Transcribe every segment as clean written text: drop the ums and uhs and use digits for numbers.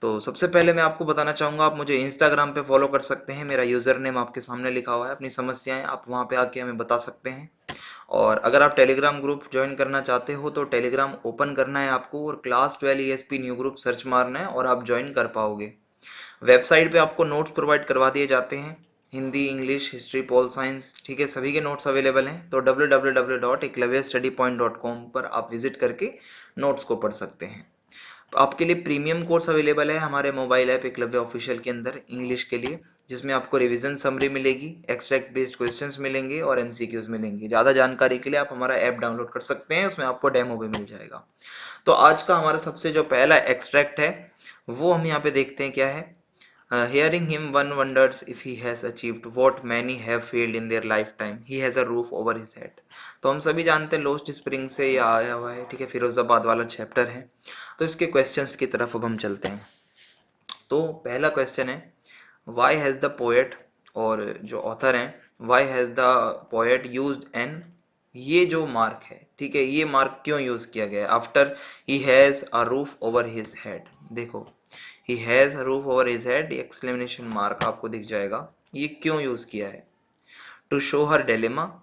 तो सबसे पहले मैं आपको बताना चाहूँगा, आप मुझे इंस्टाग्राम पे फॉलो कर सकते हैं। मेरा यूज़र नेम आपके सामने लिखा हुआ है। अपनी समस्याएं आप वहाँ पे आके हमें बता सकते हैं। और अगर आप टेलीग्राम ग्रुप ज्वाइन करना चाहते हो तो टेलीग्राम ओपन करना है आपको और class 12 ESP new group search मारना है और आप ज्वाइन कर पाओगे। वेबसाइट पे आपको नोट्स प्रोवाइड करवा दिए जाते हैं, Hindi, English, history, pol science, ठीक है, सभी के नोट्स अवेलेबल हैं। तो www.eklavyastudy.com पर आप विजिट करके नोट्स को पढ़ सकते हैं। आपके लिए प्रीमियम कोर्स अवेलेबल है हमारे मोबाइल ऐप एकलव्य ऑफिशियल के अंदर इंग्लिश के लिए, जिसमें आपको रिवीजन समरी मिलेगी, एक्सट्रैक्ट बेस्ड क्वेश्चंस मिलेंगे और एमसीक्यूज मिलेंगे। ज़्यादा जानकारी के लिए आप हमारा ऐप डाउनलोड कर सकते हैं, उसमें आपको डेमो भी मिल जाएगा। तो आज का हमारा सबसे जो पहला एक्सट्रैक्ट है वो हम यहाँ पे देखते हैं क्या है। Hearing him, one wonders if he has achieved what many have failed in their lifetime. He has a roof over his head. तो हम सभी जानते हैं लोस्ट स्प्रिंग से ये आया हुआ है, ठीक है, फिरोजाबाद वाला चैप्टर है। तो इसके क्वेश्चंस की तरफ अब हम चलते हैं। तो पहला क्वेश्चन है, वाई हैज़ द पोएट, और जो ऑथर हैं, why has the poet used an, ये जो मार्क है, ठीक है, ये मार्क क्यों यूज किया गया है after he has a roof over his head. देखो, he has a roof over his head, exclamation mark आपको दिख जाएगा। ये क्यों यूज किया है? To show her dilemma,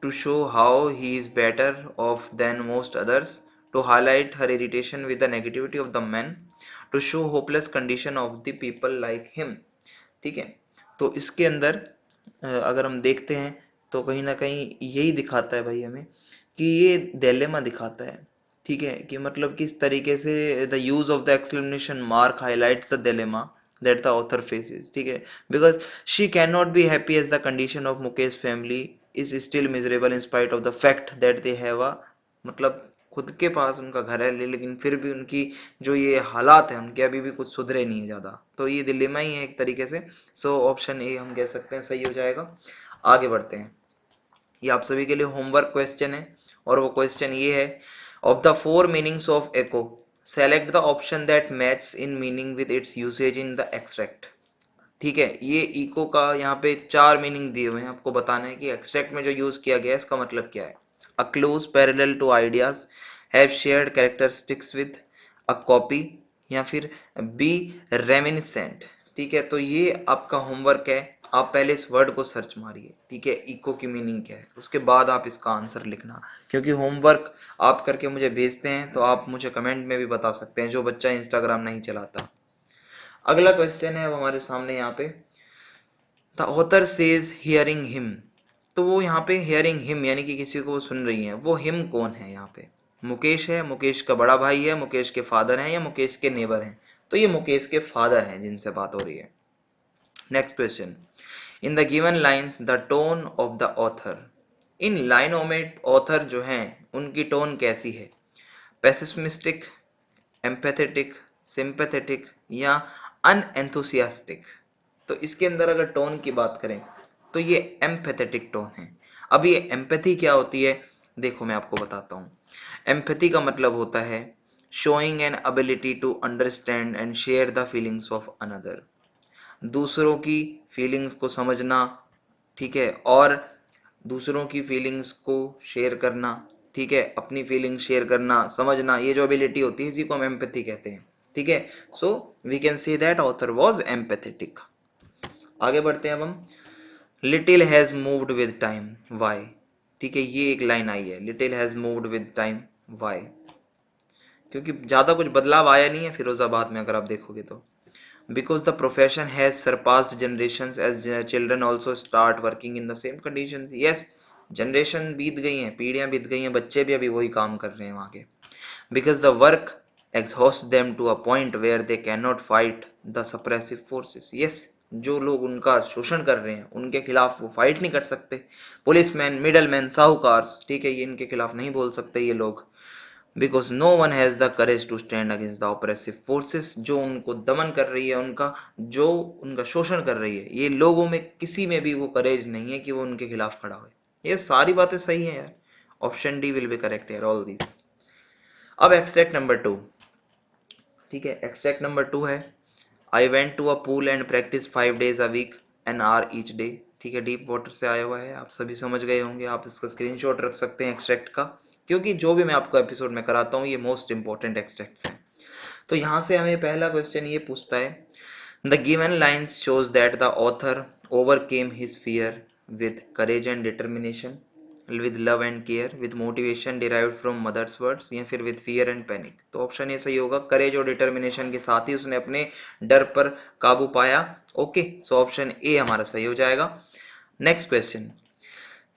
to show how he is better off than most others, to highlight her irritation with the negativity of the men, to show hopeless condition of the people like him। ठीक है, तो इसके अंदर अगर हम देखते हैं तो कहीं ना कहीं यही दिखाता है भाई हमें कि ये डिलेमा दिखाता है, ठीक है, कि मतलब किस तरीके से the use of the exclamation mark highlights the dilemma that the author faces, ठीक है, because she can not be happy as the condition of Mukesh family is still miserable in spite of the fact that they have a, मतलब खुद के पास उनका घर है लेकिन फिर भी उनकी जो ये हालात है उनके अभी भी कुछ सुधरे नहीं है ज़्यादा। तो ये दिलेमा ही है एक तरीके से। सो ऑप्शन ए हम कह सकते हैं सही हो जाएगा। आगे बढ़ते हैं, ये आप सभी के लिए होमवर्क क्वेश्चन है और वो क्वेश्चन ये है, of the four meanings of echo select the option that match in meaning with its usage in the extract. ठीक है, ये इको का यहाँ पे 4 मीनिंग दिए हुए हैं, आपको बताना है कि एक्सट्रैक्ट में जो यूज किया गया है इसका मतलब क्या है। A close parallel to ideas, have shared characteristics with, a copy, या फिर बी रेमिनिसेंट। ठीक है, तो ये आपका होमवर्क है। आप पहले इस वर्ड को सर्च मारिए, ठीक है, इको की मीनिंग क्या है, उसके बाद आप इसका आंसर लिखना। क्योंकि होमवर्क आप करके मुझे भेजते हैं तो आप मुझे कमेंट में भी बता सकते हैं, जो बच्चा इंस्टाग्राम नहीं चलाता। अगला क्वेश्चन है अब हमारे सामने यहाँ पे, the author says hearing him. तो वो यहाँ पे हियरिंग हिम यानी कि किसी को वो सुन रही हैं, वो हिम कौन है यहाँ पे? मुकेश है, मुकेश का बड़ा भाई है, मुकेश के फादर हैं, या मुकेश के नेबर हैं? तो ये मुकेश के फादर हैं जिनसे बात हो रही है। Next question, in the given lines the tone of the author. इन लाइनों में ऑथर जो हैं उनकी टोन कैसी है? पेसिमिस्टिक, एम्पैथेटिक, सिंपैथेटिक, या अनएंथुसियास्टिक? तो इसके अंदर अगर टोन की बात करें तो ये एम्पैथेटिक टोन है। अब ये एम्पैथी क्या होती है, देखो मैं आपको बताता हूँ। एम्पैथी का मतलब होता है showing an ability to understand and share the feelings of another, दूसरों की फीलिंग्स को समझना, ठीक है, और दूसरों की फीलिंग्स को शेयर करना, ठीक है, अपनी फीलिंग शेयर करना, समझना, ये जो एबिलिटी होती है इसी को हम एम्पैथी कहते हैं। ठीक है, so we can say that author was empathetic. आगे बढ़ते हैं अब हम, little has moved with time, why? ठीक है, ये एक लाइन आई है, little has moved with time, why? क्योंकि ज्यादा कुछ बदलाव आया नहीं है फिरोजाबाद में अगर आप देखोगे तो। Because the profession has surpassed generations as children also start working in the same conditions. Yes, generation बीत गई हैं, पीढ़ियां बीत गई हैं, बच्चे भी अभी वही काम कर रहे हैं वहां के। Because the work exhausts them to a point where they cannot fight the suppressive forces। yes, जो लोग उनका शोषण कर रहे हैं उनके खिलाफ वो फाइट नहीं कर सकते। पुलिसमैन, मिडलमैन, साहूकार, ठीक है, ये इनके खिलाफ नहीं बोल सकते ये लोग। Because no one has the courage to stand against the oppressive forces, जो उनको दमन कर रही है, उनका जो उनका शोषण कर रही है, ये लोगों में किसी में भी वो करेज नहीं है कि वो उनके खिलाफ खड़ा हो। ये सारी बातें सही है यार, option D will be correct यार, ऑल दीज। अब एक्सट्रैक्ट नंबर 2, ठीक है, एक्सट्रैक्ट नंबर 2 है, I went to a pool and practise 5 days a week an hour each day. ठीक है, डीप वाटर से आया हुआ है, आप सभी समझ गए होंगे, आप इसका स्क्रीनशॉट रख सकते हैं एक्सट्रैक्ट का, क्योंकि जो भी मैं आपको एपिसोड में कराता हूँ ये मोस्ट इंपॉर्टेंट एक्सट्रैक्ट्स हैं। तो यहाँ से हमें पहला क्वेश्चन ये पूछता है, the given lines shows that the author overcame his fear with courage and determination, with love and care, with motivation derived from mother's words, या फिर with fear and panic। तो ऑप्शन ये सही होगा, करेज और डिटर्मिनेशन के साथ ही उसने अपने डर पर काबू पाया। ओके, सो ऑप्शन ए हमारा सही हो जाएगा। Next question,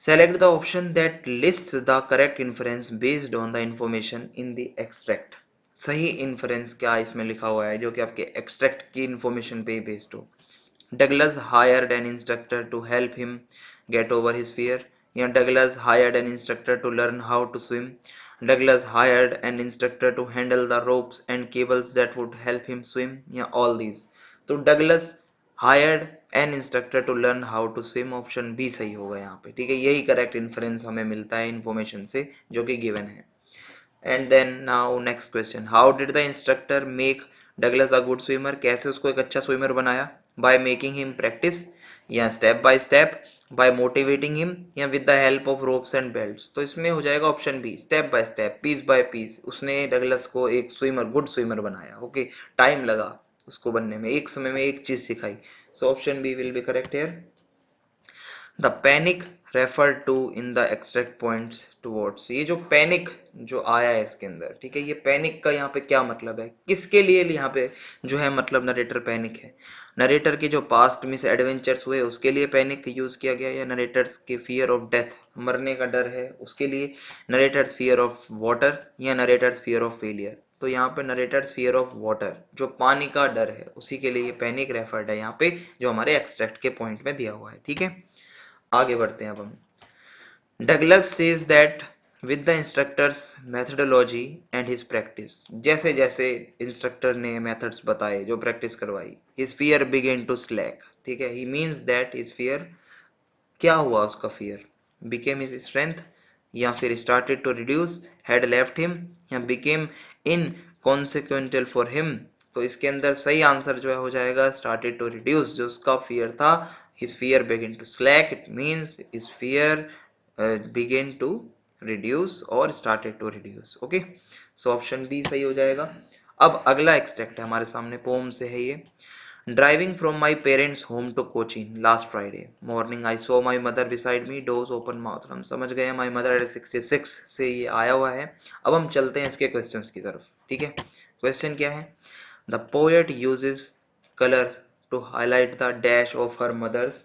select the option that lists the correct inference based on the information in the extract. सही इन्फरेंस क्या इसमें लिखा हुआ है जो कि आपके एक्सट्रैक्ट की इंफॉर्मेशन पे बेस्ड हो। Douglas hired an instructor to help him get over his fear. Yeah, Douglas hired an instructor to learn how to swim. Douglas hired an instructor to handle the ropes and cables that would help him swim. Yeah, all these. तो Douglas hired an instructor to learn how to swim, option B सही होगा यहाँ पे। ठीक है, यही correct inference हमें मिलता है इन्फॉर्मेशन से जो कि गिवन है। And then now next question, how did the instructor make Douglas a good swimmer. कैसे उसको एक अच्छा स्विमर बनाया। बाय मेकिंग हिम प्रैक्टिस, या step by step, by motivating him, या with the help of ropes and belts. तो इसमें हो जाएगा option B, step by step, piece by piece उसने डगलस को एक स्विमर, गुड स्विमर बनाया। ओके, टाइम लगा उसको बनने में, एक समय में एक चीज सिखाई। सो option B will be correct here. The panic refer to in the extract points towards. ये जो पैनिक जो आया है इसके अंदर, ठीक है, ये पैनिक का यहाँ पे क्या मतलब है, किसके लिए यहाँ पे जो है मतलब नरेटर पैनिक है। नरेटर के जो पास्ट मिस एडवेंचर्स हुए उसके लिए पैनिक यूज किया गया, या नरेटर्स के फियर ऑफ डेथ, मरने का डर है उसके लिए, नरेटर्स फियर ऑफ वाटर, या नरेटर्स फियर ऑफ फेलियर। तो यहाँ पे नरेटर्स फियर ऑफ वाटर, जो पानी का डर है उसी के लिए ये पैनिक रेफर्ड है यहाँ पे, जो हमारे एक्सट्रैक्ट के पॉइंट में दिया हुआ है। ठीक है, आगे बढ़ते हैं अब हम। Douglas says that with the instructor's methodology and his practice, जैसे जैसे इंस्ट्रक्टर ने मेथड्स बताए, जो प्रैक्टिस करवाई, his fear began to slack. ठीक है, he means that his fear, क्या हुआ उसका फियर, बिकेम हिज स्ट्रेंथ, या फिर started to reduce, had left him, या became inconsequential for him. तो इसके अंदर सही आंसर जो है हो जाएगा स्टार्टेड टू रिड्यूस। जो उसका फियर था, his fear began to slack, it means his fear began to reduce और started to reduce। Okay, so option B सही हो जाएगा। अब अगला एक्सट्रैक्ट है हमारे सामने, पोम से है ये। Driving from my parents home to Cochin last Friday morning I saw my mother beside me, doors open mouth. हम समझ गए माई मदर एट 66 से ये आया हुआ है। अब हम चलते हैं इसके क्वेश्चंस की तरफ। ठीक है, क्वेश्चन क्या है, the poet uses colour to highlight the dash of her mother's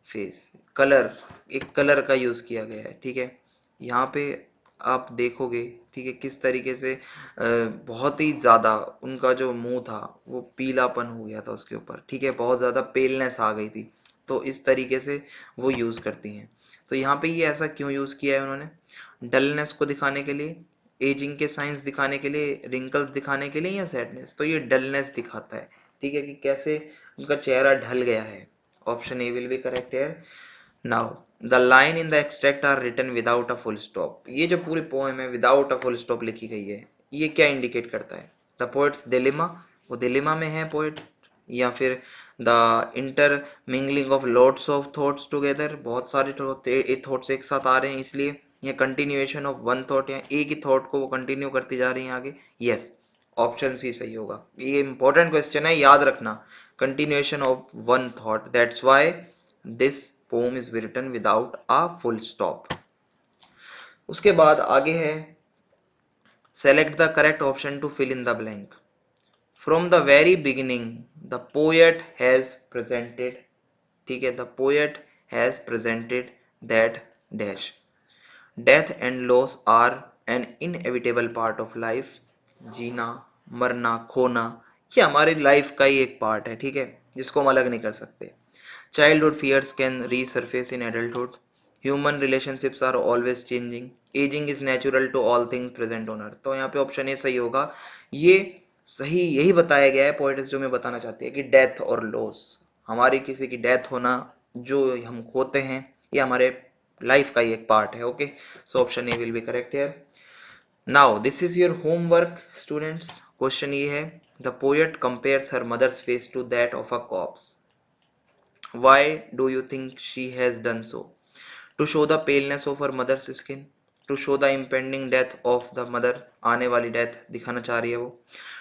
face. Colour, एक कलर का यूज किया गया है। ठीक है, यहाँ पे आप देखोगे, ठीक है, किस तरीके से बहुत ही ज्यादा उनका जो मुंह था वो पीलापन हो गया था उसके ऊपर। ठीक है, बहुत ज्यादा पेलनेस आ गई थी, तो इस तरीके से वो यूज करती हैं। तो यहाँ पे ये ऐसा क्यों यूज किया है उन्होंने, डलनेस को दिखाने के लिए, एजिंग के साइंस दिखाने के लिए, रिंकल्स दिखाने के लिए, या सैडनेस। तो ये डलनेस दिखाता है। ठीक है, कि कैसे उनका चेहरा ढल गया है। Option A will be correct here. Now the line in the extract are written without a full stop. ये जो पूरी पोएम है विदाउट अ फुल स्टॉप लिखी गई है, ये क्या इंडिकेट करता है, द पोएट्स डिलेमा, वो डिलेमा में है पोएट, या फिर the inter mingling of lots of thoughts together, बहुत सारे थॉट्स एक साथ आ रहे हैं इसलिए, या कंटिन्यूएशन ऑफ वन थॉट, या एक ही थॉट को वो कंटिन्यू करती जा रही है आगे। यस, ऑप्शन सी सही होगा। ये इंपॉर्टेंट क्वेश्चन है, याद रखना, continuation of one thought, that's why this poem is written without a full stop। उसके बाद आगे है, select the correct option to fill in the blank। from the very beginning the poet has presented, ठीक है, the poet has presented that dash, death and loss are an inevitable part of life। जीना, मरना, खोना, ये हमारी life का ही एक part है। ठीक है, जिसको हम अलग नहीं कर सकते। Childhood fears can resurface in adulthood। Human relationships are always changing। Aging is natural to all things present on earth। तो यहाँ पे ऑप्शन ए सही होगा। ये सही यही बताया गया है, पोएट्स जो मैं बताना चाहती है कि डेथ और लॉस, हमारी किसी की डेथ होना, जो हम खोते हैं, ये हमारे लाइफ का ही एक पार्ट है। Okay, so option A will be correct here. Now this is your homework students. Question ये है, the poet compares her mother's face to that of a corpse. Why do you think she has done so? To show the paleness of her mother's skin, to show the impending death of the mother, आने वाली death दिखाना चाह रही है वो।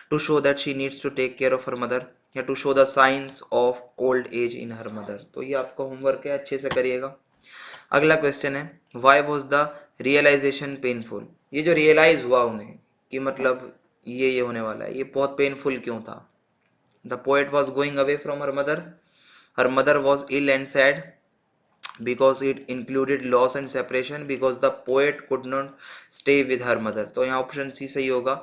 To show that she needs to take care of her mother, या to show the science of old age in her mother. तो ये आपका होमवर्क है, अच्छे से करिएगा। अगला क्वेश्चन है, why was the realisation painful. ये जो रियलाइज हुआ उन्हें कि मतलब ये होने वाला है, ये बहुत पेनफुल क्यों था। The poet was going away from her mother was ill and sad because it included loss and separation, because the poet could not stay with her mother। तो यहाँ ऑप्शन सी सही होगा।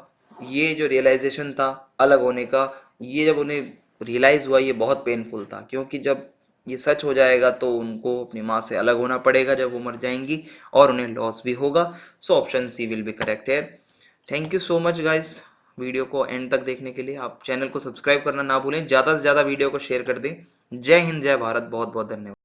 ये जो रियलाइजेशन था अलग होने का, ये जब उन्हें रियलाइज हुआ ये बहुत पेनफुल था, क्योंकि जब ये सच हो जाएगा तो उनको अपनी माँ से अलग होना पड़ेगा जब वो मर जाएंगी, और उन्हें लॉस भी होगा। So option C will be correct है। Thank you so much guys, video को एंड तक देखने के लिए। आप चैनल को सब्सक्राइब करना ना भूलें, ज़्यादा से ज़्यादा वीडियो को शेयर कर दें। जय हिंद, जय भारत, बहुत बहुत धन्यवाद।